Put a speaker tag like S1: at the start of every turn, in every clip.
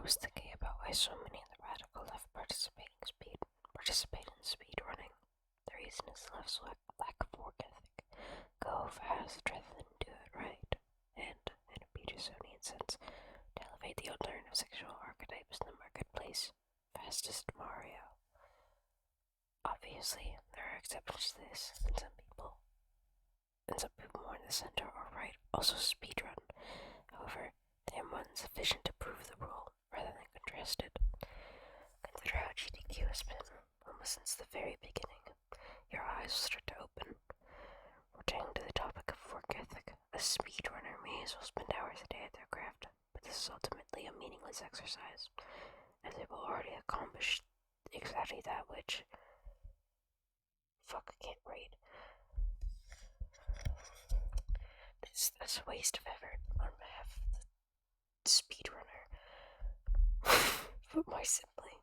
S1: was thinking about why so many in the radical left participate in speedrunning. The reason is the left's lack of work ethic. Go fast rather than do it right. And, in a Petersonian sense, to elevate the unlearn of sexual archetypes in the marketplace. Fastest Mario. Obviously, there are exceptions to this, and some people more in the center or right also speedrun. However, they are more than sufficient to prove the rule rather than contrast it. Consider how GDQ has been almost since the very beginning. Your eyes will start to open. Returning to the topic of work ethic, a speedrunner may as well spend hours a day at their craft, but this is ultimately a meaningless exercise, as they will already accomplish exactly that which... I can't read. That's a waste of effort on behalf of the speedrunner. Put more simply,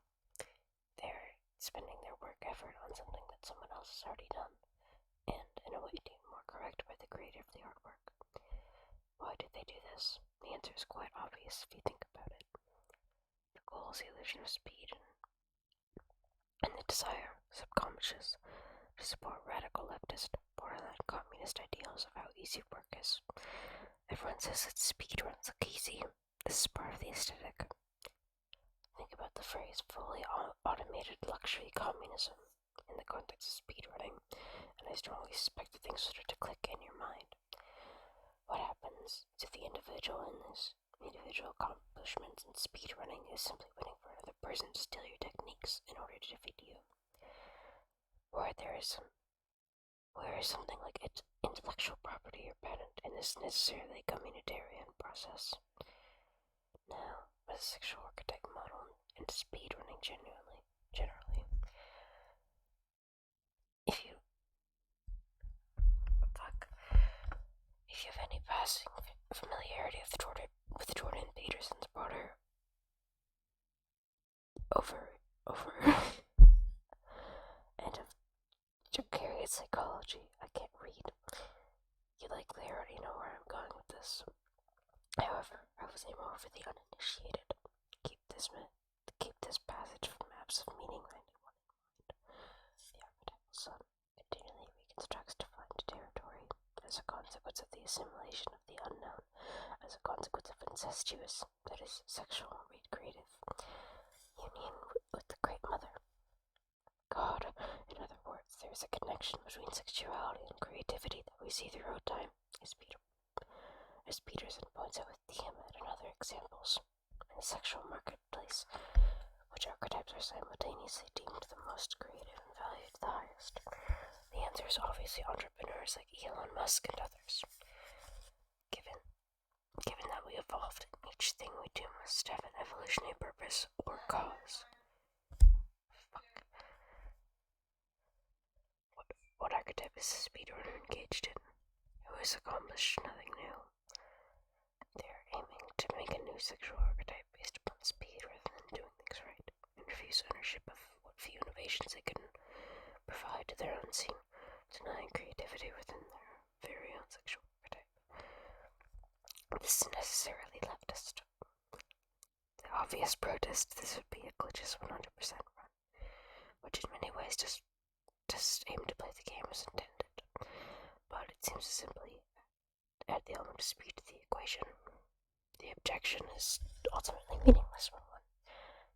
S1: they're spending their work effort on something that someone else has already done, and in a way deemed more correct by the creator of the artwork. Why did they do this? The answer is quite obvious if you think about it. The goal is the illusion of speed and the desire, subconscious, to support radical leftist, borderline communist ideals of how easy work is. Everyone says that speedruns look easy. This is part of the aesthetic. Think about the phrase fully automated luxury communism in the context of speedrunning, and I strongly suspect that things start to click in your mind. What happens to the individual in this? Individual accomplishments in speedrunning is simply waiting for another person to steal your techniques in order to defeat you. Where is something like intellectual property or patent in this necessarily communitarian process? Now, with a sexual archetype model and speedrunning generally, if you have any passing familiarity with Jordan Peterson's broader over and of Jungian psychology, I can't read. You likely already know where I'm going with this. However, I was aiming over the uninitiated. Keep this passage from Maps of Meaning 91 in mind. The Archetypal Son continually reconstructs defined territory as a consequence of the assimilation of the unknown, as a consequence of incestuous, that is, sexual, read creative, union with the Great Mother. God, in other words, there is a connection between sexuality and creativity that we see throughout time, as Peterson points out with Tiamat and other examples. In the sexual marketplace, which archetypes are simultaneously deemed the most creative and valued the highest? The answer is obviously entrepreneurs like Elon Musk and others. Given that we evolved, each thing we do must have an evolutionary purpose or cause. What archetype is the speedrunner engaged in? Who has accomplished nothing new? They are aiming to make a new sexual archetype based upon speed rather than doing things right, and refuse ownership of what few innovations they can provide to their own scene, denying creativity within their very own sexual archetype. This is necessarily leftist. The obvious protest to this would be a glitchless 100% run, which in many ways just aim to play the game as intended, but it seems to simply add the element of speed to the equation. The objection is ultimately meaningless when one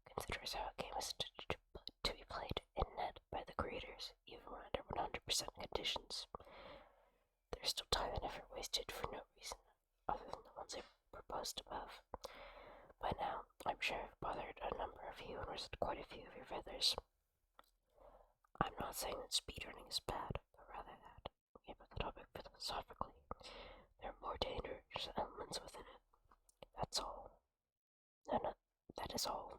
S1: considers how a game is intended to be played in net by the creators, even when under 100% conditions. There is still time and effort wasted for no reason other than the ones I proposed above. By now, I'm sure I've bothered a number of you and rustled quite a few of your feathers. I'm not saying that speedrunning is bad, but rather that, looking at the topic philosophically, there are more dangerous elements within it. That's all. No, that is all.